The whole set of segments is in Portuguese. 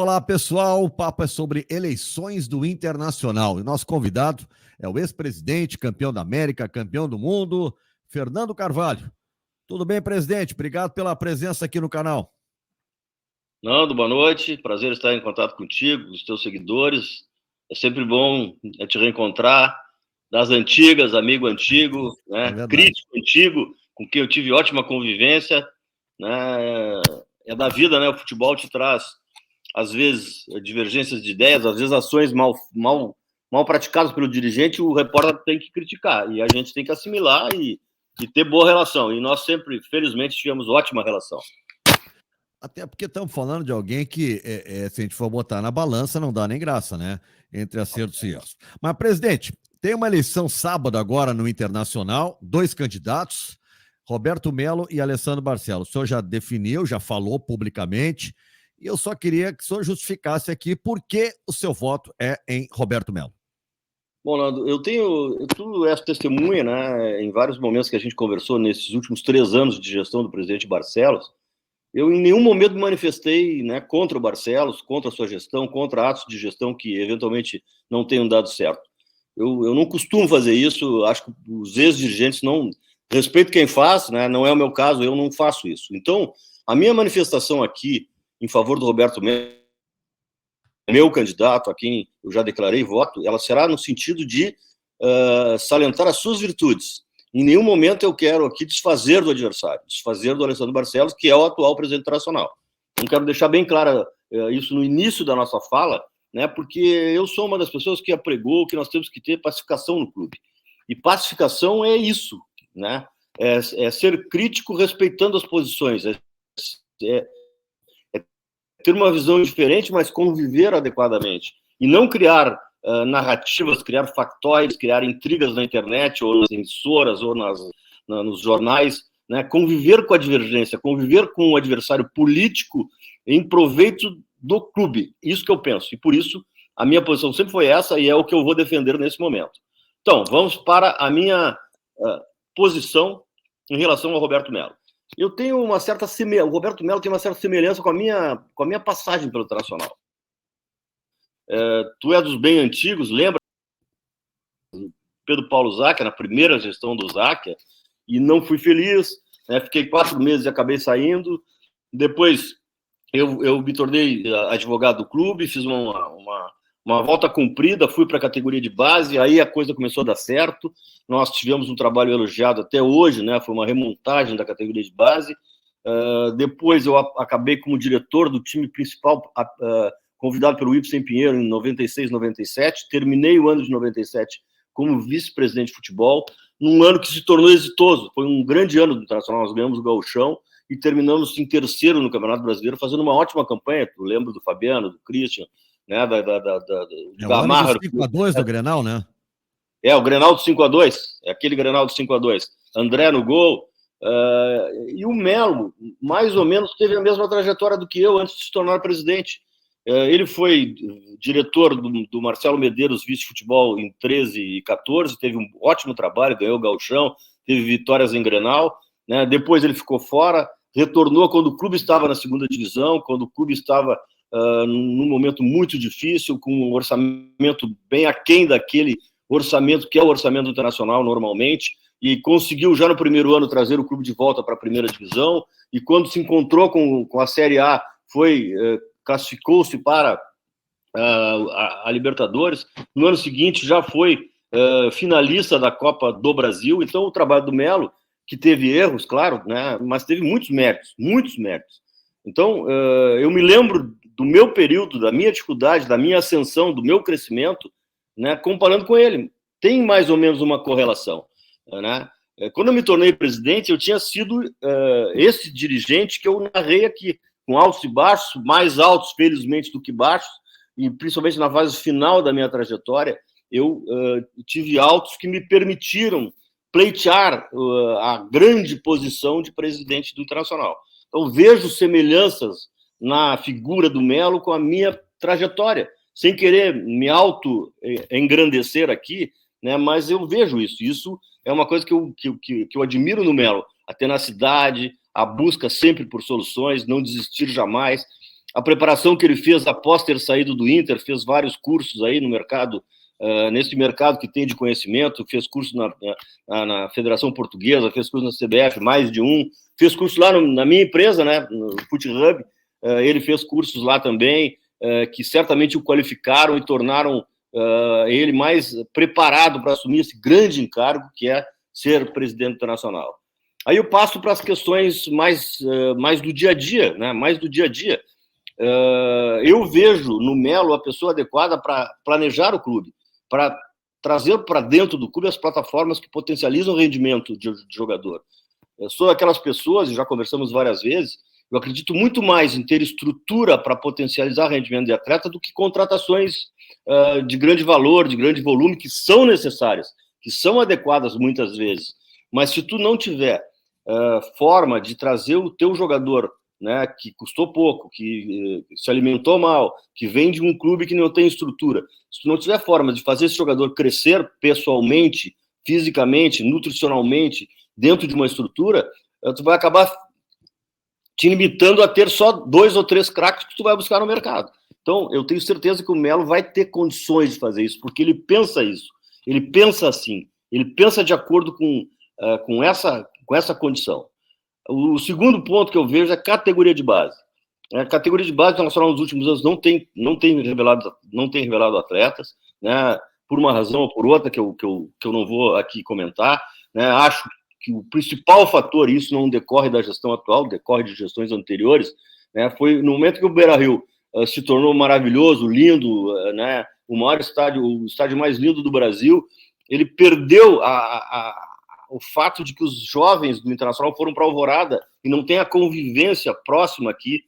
Olá, pessoal. O papo é sobre eleições do Internacional. E o nosso convidado é o ex-presidente, campeão da América, campeão do mundo, Fernando Carvalho. Tudo bem, presidente? Obrigado pela presença aqui no canal. Nando, boa noite. Prazer estar em contato contigo, com os teus seguidores. É sempre bom te reencontrar. Das antigas, amigo antigo, É né? verdade. Crítico antigo, com quem eu tive ótima convivência, né? É da vida, né? O futebol te traz, às vezes, divergências de ideias, às vezes ações mal praticadas pelo dirigente, o repórter tem que criticar, e a gente tem que assimilar e ter boa relação. E nós sempre, felizmente, tivemos ótima relação. Até porque estamos falando de alguém que, se a gente for botar na balança, não dá nem graça, né? Entre acertos e erros. Mas, presidente, tem uma eleição sábado agora no Internacional, dois candidatos, Roberto Melo e Alessandro Barcelos. O senhor já definiu, já falou publicamente, e eu só queria que o senhor justificasse aqui por que o seu voto é em Roberto Melo. Bom, Nando, tu és testemunha, né, em vários momentos que a gente conversou nesses últimos 3 anos de gestão do presidente Barcelos, eu em nenhum momento me manifestei, né, contra o Barcelos, contra a sua gestão, contra atos de gestão que eventualmente não tenham dado certo. Eu não costumo fazer isso, acho que os ex-dirigentes não... Respeito quem faz, né, não é o meu caso, eu não faço isso. Então, a minha manifestação aqui em favor do Roberto Melo, meu candidato, a quem eu já declarei voto, ela será no sentido de salientar as suas virtudes. Em nenhum momento eu quero aqui desfazer do adversário, desfazer do Alessandro Barcelos, que é o atual presidente internacional. Então, quero deixar bem claro isso no início da nossa fala, né, porque eu sou uma das pessoas que apregou que nós temos que ter pacificação no clube. E pacificação é isso, né? É ser crítico respeitando as posições, é ter uma visão diferente, mas conviver adequadamente. E não criar narrativas, criar factóides, criar intrigas na internet, ou nas emissoras, ou nos jornais, né? Conviver com a divergência, conviver com o adversário político em proveito do clube. Isso que eu penso. E por isso, a minha posição sempre foi essa, e é o que eu vou defender nesse momento. Então, vamos para a minha posição em relação ao Roberto Melo. Eu tenho uma certa semelhança, o Roberto Melo tem uma certa semelhança com a minha passagem pelo Internacional. Tu é dos bem antigos, lembra Pedro Paulo Záquia, na primeira gestão do Záquia, e não fui feliz, né? Fiquei 4 meses e acabei saindo. Depois eu me tornei advogado do clube, fiz uma volta comprida, fui para a categoria de base, aí a coisa começou a dar certo. Nós tivemos um trabalho elogiado até hoje, né? Foi uma remontagem da categoria de base. Depois eu acabei como diretor do time principal, convidado pelo Ibsen Pinheiro em 96, 97. Terminei o ano de 97 como vice-presidente de futebol, num ano que se tornou exitoso. Foi um grande ano do Internacional, nós ganhamos o Gauchão e terminamos em terceiro no Campeonato Brasileiro, fazendo uma ótima campanha. Eu lembro do Fabiano, do Christian, né, do O ano do Gamarra. 5-2 do Grenal, né? O Grenal do 5-2, aquele Grenal do 5-2. André no gol. E o Melo, mais ou menos, teve a mesma trajetória do que eu antes de se tornar presidente. Ele foi diretor do Marcelo Medeiros, vice-futebol, em 13 e 14, teve um ótimo trabalho, ganhou o Gauchão, teve vitórias em Grenal, né? Depois ele ficou fora, retornou quando o clube estava na segunda divisão, quando o clube estava num momento muito difícil, com um orçamento bem aquém daquele orçamento que é o orçamento internacional normalmente, e conseguiu já no primeiro ano trazer o clube de volta para a primeira divisão, e quando se encontrou com a Série A, classificou-se para a Libertadores. No ano seguinte já foi finalista da Copa do Brasil. Então o trabalho do Melo, que teve erros, claro, né, mas teve muitos méritos. Então eu me lembro do meu período, da minha dificuldade, da minha ascensão, do meu crescimento, né, comparando com ele. Tem mais ou menos uma correlação, né? Quando eu me tornei presidente, eu tinha sido esse dirigente que eu narrei aqui, com altos e baixos, mais altos, felizmente, do que baixos, e principalmente na fase final da minha trajetória, eu tive altos que me permitiram pleitear a grande posição de presidente do Internacional. Então, vejo semelhanças na figura do Melo com a minha trajetória, sem querer me auto-engrandecer aqui, né, mas eu vejo isso. Isso é uma coisa que eu admiro no Melo, a tenacidade, a busca sempre por soluções, não desistir jamais. a preparação que ele fez após ter saído do Inter, fez vários cursos aí no mercado, nesse mercado que tem de conhecimento, fez curso na Federação Portuguesa, fez curso na CBF, mais de um, fez curso lá na minha empresa, né, no FootHub, ele fez cursos lá também, que certamente o qualificaram e tornaram ele mais preparado para assumir esse grande encargo, que é ser presidente internacional. Aí eu passo para as questões mais do dia a dia, né, mais do dia a dia. Eu vejo no Melo a pessoa adequada para planejar o clube, para trazer para dentro do clube as plataformas que potencializam o rendimento de jogador. Eu sou daquelas pessoas, e já conversamos várias vezes, eu acredito muito mais em ter estrutura para potencializar o rendimento de atleta do que contratações de grande valor, de grande volume, que são necessárias, que são adequadas muitas vezes. Mas se tu não tiver forma de trazer o teu jogador, né, que custou pouco, que se alimentou mal, que vem de um clube que não tem estrutura, se tu não tiver forma de fazer esse jogador crescer pessoalmente, fisicamente, nutricionalmente, dentro de uma estrutura, tu vai acabar te limitando a ter só 2 ou 3 craques que tu vai buscar no mercado. Então, eu tenho certeza que o Melo vai ter condições de fazer isso, porque ele pensa isso, ele pensa assim, ele pensa de acordo com essa condição. O segundo ponto que eu vejo é a categoria de base. A categoria de base internacional nos últimos anos não tem revelado atletas, né, por uma razão ou por outra que eu não vou aqui comentar, né. Acho que o principal fator, isso não decorre da gestão atual, decorre de gestões anteriores, né, foi no momento que o Beira-Rio se tornou maravilhoso, lindo, né, o maior estádio, o estádio mais lindo do Brasil, ele perdeu o fato de que os jovens do Internacional foram para Alvorada e não tem a convivência próxima aqui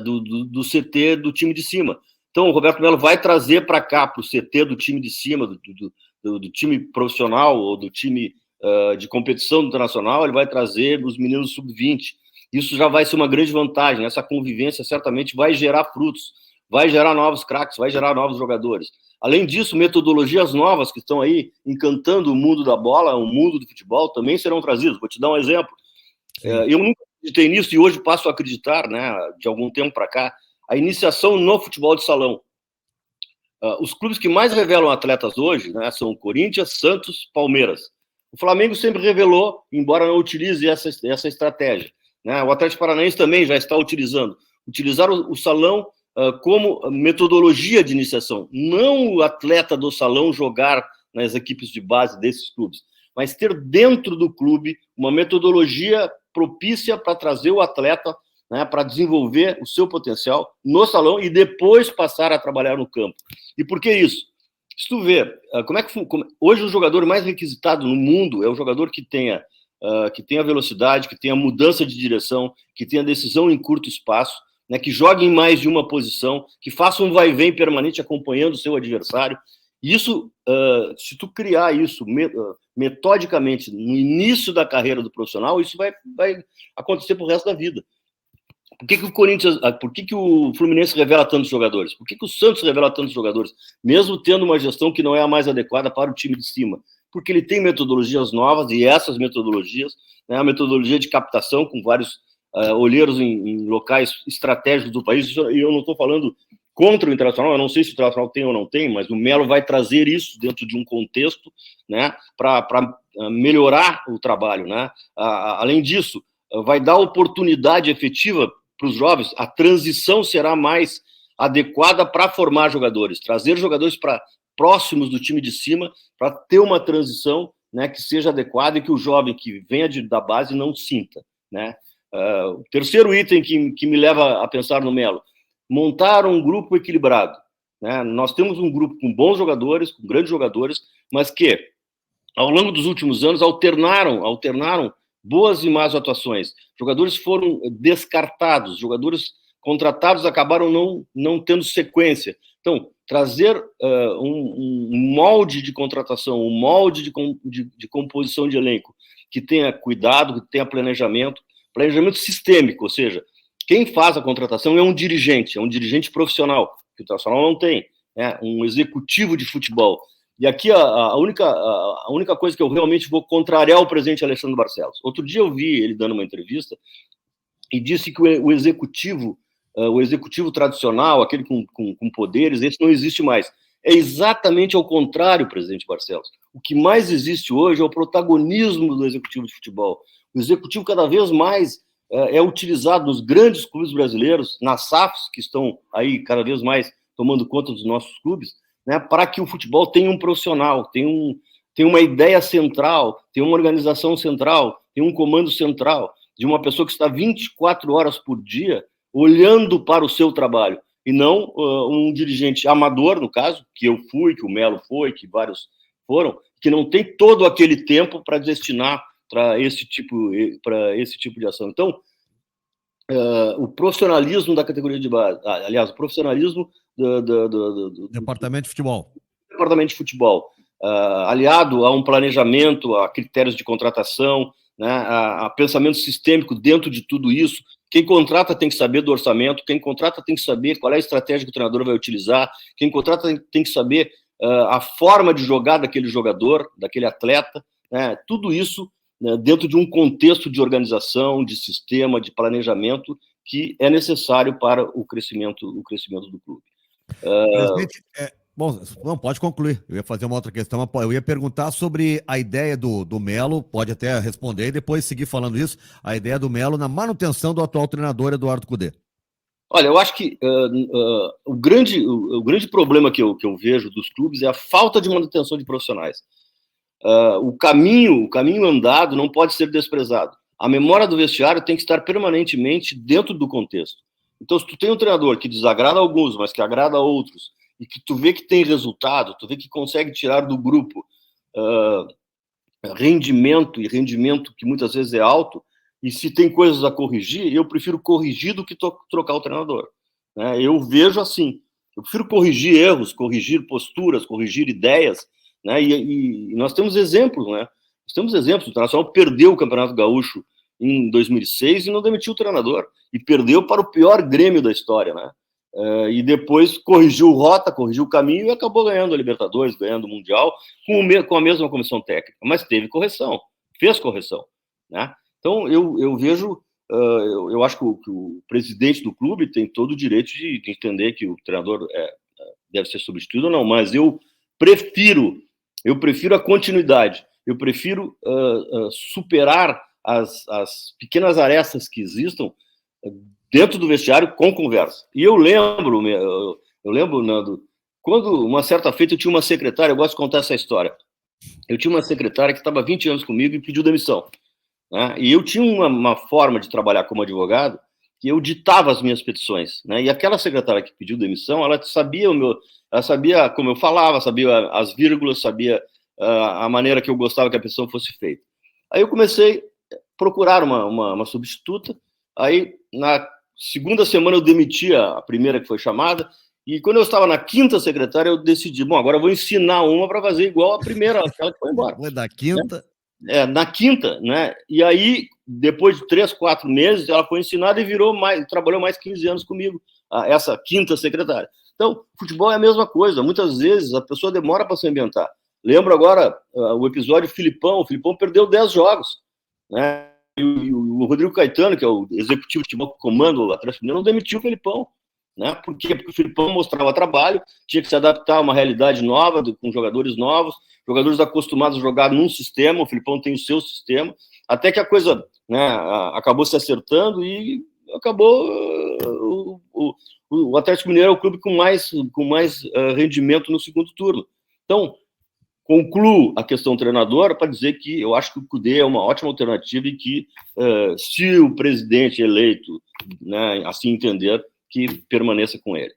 do CT do time de cima. Então, o Roberto Melo vai trazer para cá, para o CT do time de cima, do time profissional ou do time de competição do Internacional, ele vai trazer os meninos sub-20. Isso já vai ser uma grande vantagem. Essa convivência certamente vai gerar frutos, vai gerar novos craques, vai gerar novos jogadores. Além disso, metodologias novas que estão aí encantando o mundo da bola, o mundo do futebol, também serão trazidas. Vou te dar um exemplo. Eu nunca acreditei nisso e hoje passo a acreditar, né, de algum tempo para cá, a iniciação no futebol de salão. Os clubes que mais revelam atletas hoje, né, são Corinthians, Santos, Palmeiras. O Flamengo sempre revelou, embora não utilize essa estratégia, né? O Atlético Paranaense também já está utilizar o salão como metodologia de iniciação, não o atleta do salão jogar nas equipes de base desses clubes, mas ter dentro do clube uma metodologia propícia para trazer o atleta, né, para desenvolver o seu potencial no salão e depois passar a trabalhar no campo. E por que isso? Se tu vê, hoje o jogador mais requisitado no mundo é o jogador que tenha velocidade, que tenha mudança de direção, que tenha decisão em curto espaço, né, que jogue em mais de uma posição, que faça um vai e vem permanente acompanhando o seu adversário. Isso, se tu criar isso metodicamente no início da carreira do profissional, isso vai acontecer pro resto da vida. Por que o Fluminense revela tantos jogadores? Por que o Santos revela tantos jogadores? Mesmo tendo uma gestão que não é a mais adequada para o time de cima. Porque ele tem metodologias novas e essas metodologias, né, a metodologia de captação com vários olheiros em locais estratégicos do país, e eu não estou falando contra o Internacional, eu não sei se o Internacional tem ou não tem, mas o Melo vai trazer isso dentro de um contexto, né, para melhorar o trabalho, né? Além disso, vai dar oportunidade efetiva para os jovens, a transição será mais adequada para formar jogadores, trazer jogadores para próximos do time de cima, para ter uma transição, né, que seja adequada e que o jovem que venha da base não sinta, né? O terceiro item que me leva a pensar no Melo, montar um grupo equilibrado, né? Nós temos um grupo com bons jogadores, com grandes jogadores, mas que, ao longo dos últimos anos, alternaram boas e más atuações. Jogadores foram descartados, jogadores contratados acabaram não tendo sequência. Então, trazer um molde de contratação, um molde de composição de elenco que tenha cuidado, que tenha planejamento sistêmico, ou seja, quem faz a contratação é um dirigente profissional, que o Internacional não tem, né? Um executivo de futebol. E aqui a única coisa que eu realmente vou contrariar o presidente Alexandre Barcelos. Outro dia eu vi ele dando uma entrevista e disse que o executivo o executivo tradicional, aquele com poderes, esse não existe mais. É exatamente ao contrário, presidente Barcelos. O que mais existe hoje é o protagonismo do executivo de futebol. O executivo cada vez mais é utilizado nos grandes clubes brasileiros, nas SAFs, que estão aí cada vez mais tomando conta dos nossos clubes, né, para que o futebol tenha um profissional, tenha uma ideia central, tenha uma organização central, tenha um comando central, de uma pessoa que está 24 horas por dia olhando para o seu trabalho, e não um dirigente amador, no caso, que eu fui, que o Melo foi, que vários foram, que não tem todo aquele tempo para destinar para esse tipo de ação. Então, o profissionalismo da categoria de base, aliás, o profissionalismo do Departamento de futebol. Departamento de futebol, aliado a um planejamento, a critérios de contratação, né, a pensamento sistêmico dentro de tudo isso. Quem contrata tem que saber do orçamento, quem contrata tem que saber qual é a estratégia que o treinador vai utilizar, quem contrata tem que saber a forma de jogar daquele jogador, daquele atleta, né, tudo isso, né, dentro de um contexto de organização, de sistema, de planejamento que é necessário para o crescimento do clube. Presidente, bom, não, pode concluir. Eu ia fazer uma outra questão, mas eu ia perguntar sobre a ideia do Melo, pode até responder e depois seguir falando isso, a ideia do Melo na manutenção do atual treinador Eduardo Cudê. Olha, eu acho que o grande problema que eu vejo dos clubes é a falta de manutenção de profissionais. O caminho andado não pode ser desprezado. A memória do vestiário tem que estar permanentemente dentro do contexto. Então, se tu tem um treinador que desagrada alguns, mas que agrada outros, e que tu vê que tem resultado, tu vê que consegue tirar do grupo rendimento que muitas vezes é alto, e se tem coisas a corrigir, eu prefiro corrigir do que trocar o treinador. Né? Eu vejo assim, eu prefiro corrigir erros, corrigir posturas, corrigir ideias, né? E nós temos exemplos, né? Nós temos exemplos. O Internacional perdeu o Campeonato Gaúcho em 2006 e não demitiu o treinador, e perdeu para o pior Grêmio da história, né? E depois corrigiu rota, corrigiu o caminho e acabou ganhando a Libertadores, ganhando o Mundial, com a mesma comissão técnica, mas teve correção, fez correção, né? Então, eu vejo, eu acho que o presidente do clube tem todo o direito de entender que o treinador deve ser substituído ou não, mas eu prefiro a continuidade, eu prefiro superar as pequenas arestas que existam dentro do vestiário com conversa. E eu lembro, Nando, quando uma certa feita eu tinha uma secretária, eu gosto de contar essa história, eu tinha uma secretária que estava 20 anos comigo e pediu demissão, né? E eu tinha uma forma de trabalhar como advogado que eu ditava as minhas petições, né? E aquela secretária que pediu demissão, ela sabia como eu falava, sabia as vírgulas, sabia a maneira que eu gostava que a petição fosse feita. Aí eu comecei a procurar uma substituta, aí na segunda semana eu demiti a primeira que foi chamada, e quando eu estava na quinta secretária, eu decidi, bom, agora eu vou ensinar uma para fazer igual a primeira, aquela que foi embora. Foi da quinta? Na quinta, né? E aí, depois de 3, 4 meses, ela foi ensinada e trabalhou mais 15 anos comigo, essa quinta secretária. Então, futebol é a mesma coisa. Muitas vezes a pessoa demora para se ambientar. Lembro agora o episódio Filipão. O Filipão perdeu 10 jogos, né? E o Rodrigo Caetano, que é o executivo de futebol que comanda o Atlético Mineiro, não demitiu o Filipão. Né? Por quê? Porque o Filipão mostrava trabalho, tinha que se adaptar a uma realidade nova, com jogadores novos, jogadores acostumados a jogar num sistema, o Filipão tem o seu sistema, até que a coisa, né, acabou se acertando e acabou o Atlético Mineiro é o clube com mais rendimento no segundo turno. Então, concluo a questão treinador para dizer que eu acho que o Cudê é uma ótima alternativa e que, se o presidente eleito, né, assim entender, que permaneça com ele.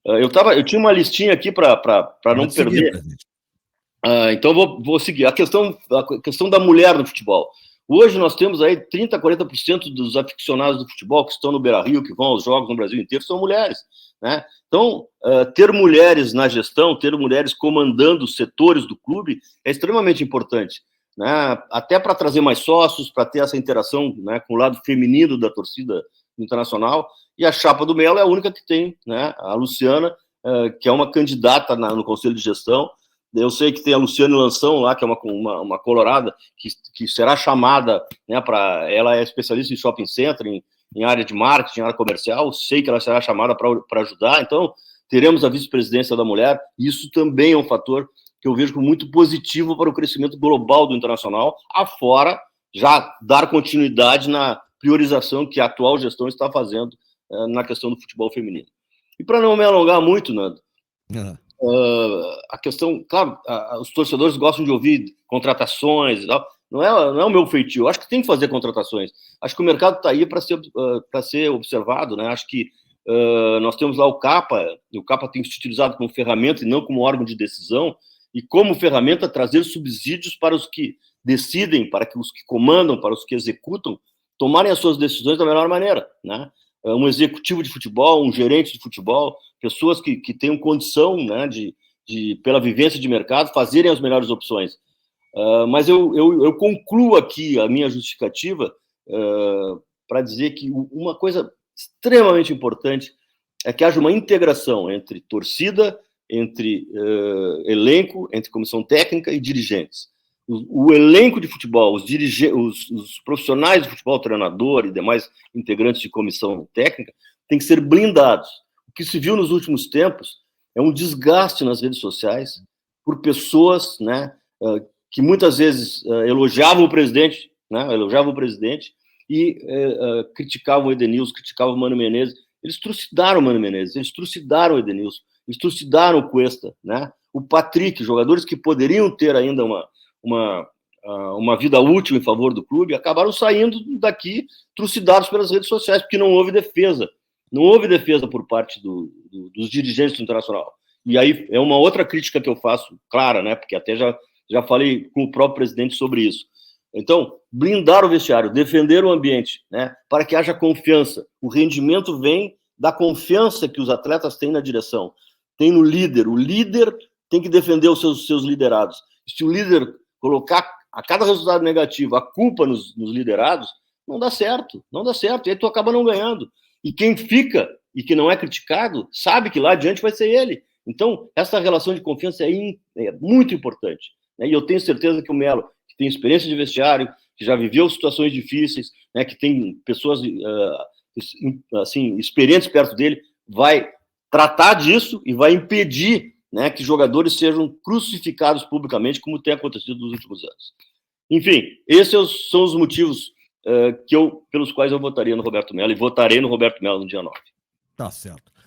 Eu tinha uma listinha aqui para não perder. Então, vou seguir. A questão da mulher no futebol. Hoje nós temos aí 30%, 40% dos aficionados do futebol que estão no Beira-Rio, que vão aos jogos no Brasil inteiro, são mulheres. Né? Então, ter mulheres na gestão, ter mulheres comandando os setores do clube é extremamente importante. Né? Até para trazer mais sócios, para ter essa interação, né, com o lado feminino da torcida internacional. E a chapa do Melo é a única que tem, né? A Luciana, que é uma candidata no Conselho de Gestão. Eu sei que tem a Luciane Lanção lá, que é uma colorada, que será chamada, né, ela é especialista em shopping center, em área de marketing, em área comercial, sei que ela será chamada para ajudar, então teremos a vice-presidência da mulher, e isso também é um fator que eu vejo como muito positivo para o crescimento global do internacional, afora já dar continuidade na priorização que a atual gestão está fazendo na questão do futebol feminino. E para não me alongar muito, Nando, a questão, claro, os torcedores gostam de ouvir contratações e tal, não é o meu feitio, eu acho que tem que fazer contratações, acho que o mercado está aí para ser observado, né? Acho que nós temos lá o CAPA tem que ser utilizado como ferramenta e não como órgão de decisão, e como ferramenta trazer subsídios para os que decidem, para que os que comandam, para os que executam, tomarem as suas decisões da melhor maneira, né? Um executivo de futebol, um gerente de futebol, pessoas que tenham condição, né, pela vivência de mercado, fazerem as melhores opções. Mas eu concluo aqui a minha justificativa para dizer que uma coisa extremamente importante é que haja uma integração entre torcida, entre elenco, entre comissão técnica e dirigentes. O elenco de futebol, os profissionais de futebol, treinador e demais integrantes de comissão técnica, têm que ser blindados. O que se viu nos últimos tempos é um desgaste nas redes sociais por pessoas, né, que muitas vezes elogiavam o presidente, e criticavam o Edenilson, criticavam o Mano Menezes. Eles trucidaram o Mano Menezes, eles trucidaram o Edenilson, eles trucidaram o Cuesta, né? O Patrick, jogadores que poderiam ter ainda uma vida útil em favor do clube, acabaram saindo daqui trucidados pelas redes sociais, porque não houve defesa. Não houve defesa por parte dos dirigentes do Internacional. E aí é uma outra crítica que eu faço, clara, né? Porque até já falei com o próprio presidente sobre isso. Então, blindar o vestiário, defender o ambiente, né? Para que haja confiança. O rendimento vem da confiança que os atletas têm na direção, tem no líder. O líder tem que defender os seus liderados. Se o líder colocar a cada resultado negativo a culpa nos liderados, não dá certo, e aí tu acaba não ganhando. E quem fica e que não é criticado, sabe que lá adiante vai ser ele. Então, essa relação de confiança é muito importante, né? E eu tenho certeza que o Melo, que tem experiência de vestiário, que já viveu situações difíceis, né, que tem pessoas assim, experientes perto dele, vai tratar disso e vai impedir, né, que jogadores sejam crucificados publicamente, como tem acontecido nos últimos anos. Enfim, esses são os motivos pelos quais eu votaria no Roberto Melo, e votarei no Roberto Melo no dia 9. Tá certo.